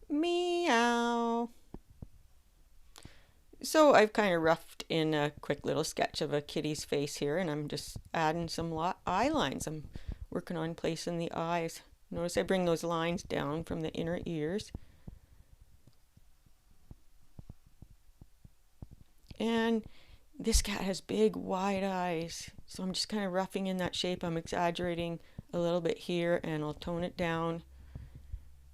Meow. So I've kind of roughed in a quick little sketch of a kitty's face here, and I'm just adding some eye lines. I'm working on placing the eyes. Notice I bring those lines down from the inner ears. And this cat has big wide eyes, so I'm just kind of roughing in that shape. I'm exaggerating a little bit here, and I'll tone it down.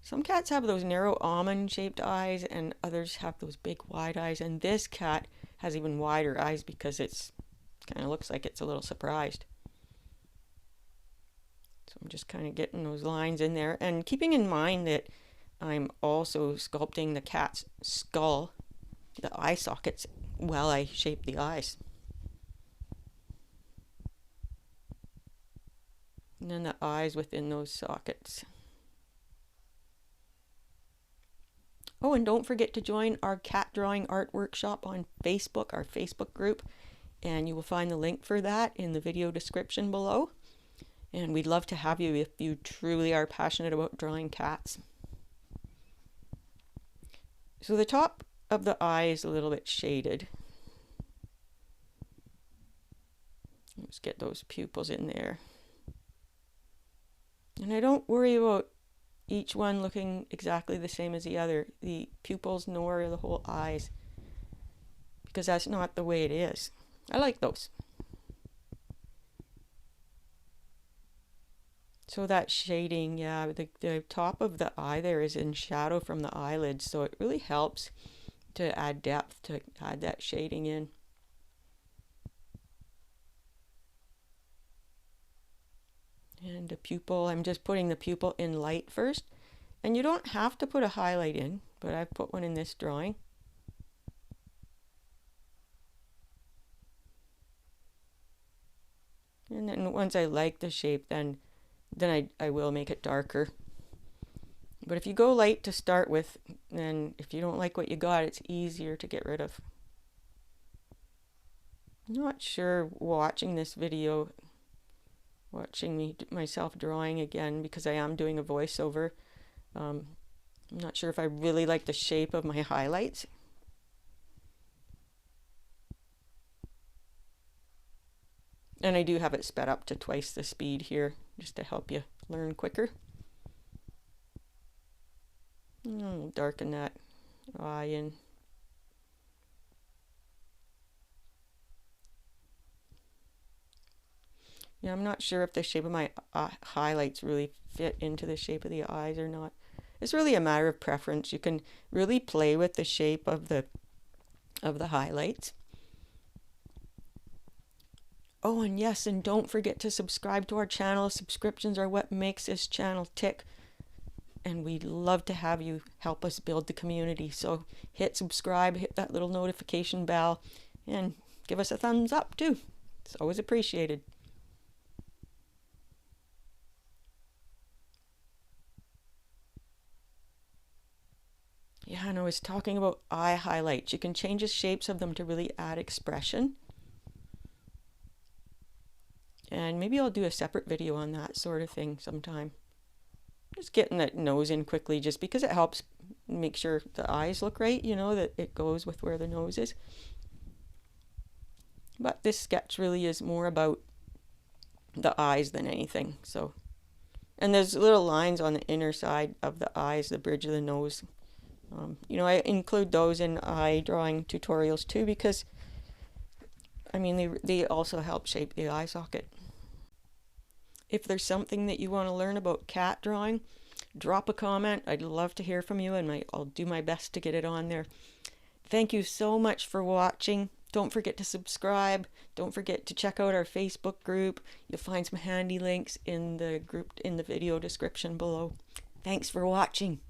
Some cats have those narrow almond shaped eyes, and others have those big wide eyes, and this cat has even wider eyes because it's kind of looks like it's a little surprised. So I'm just kind of getting those lines in there, and keeping in mind that I'm also sculpting the cat's skull, the eye sockets, while I shape the eyes. And then the eyes within those sockets. Oh, and don't forget to join our cat drawing art workshop on Facebook, our Facebook group, and you will find the link for that in the video description below. And we'd love to have you if you truly are passionate about drawing cats. So the top of the eye is a little bit shaded. Let's get those pupils in there. And I don't worry about each one looking exactly the same as the other, the pupils nor the whole eyes, because that's not the way it is. I like those. So that shading, yeah, the top of the eye there is in shadow from the eyelids, so it really helps to add depth, to add that shading in. And a pupil, I'm just putting the pupil in light first. And you don't have to put a highlight in, but I've put one in this drawing. And then once I like the shape, then I will make it darker. But if you go light to start with, then if you don't like what you got, it's easier to get rid of. I'm not sure watching this video, watching myself drawing again, because I am doing a voiceover. I'm not sure if I really like the shape of my highlights. And I do have it sped up to twice the speed here, just to help you learn quicker. Darken that eye in. Yeah, I'm not sure if the shape of my highlights really fit into the shape of the eyes or not. It's really a matter of preference. You can really play with the shape of the highlights. Oh, and yes, and don't forget to subscribe to our channel. Subscriptions are what makes this channel tick. And we'd love to have you help us build the community. So hit subscribe, hit that little notification bell, and give us a thumbs up too. It's always appreciated. Yeah, and I was talking about eye highlights. You can change the shapes of them to really add expression. And maybe I'll do a separate video on that sort of thing sometime. Just getting that nose in quickly, just because it helps make sure the eyes look right, you know, that it goes with where the nose is. But this sketch really is more about the eyes than anything. So, and there's little lines on the inner side of the eyes, the bridge of the nose. You know, I include those in eye drawing tutorials too, because I mean they also help shape the eye socket. If there's something that you want to learn about cat drawing, drop a comment. I'd love to hear from you, and I'll do my best to get it on there. Thank you so much for watching. Don't forget to subscribe. Don't forget to check out our Facebook group. You'll find some handy links in the group in the video description below. Thanks for watching.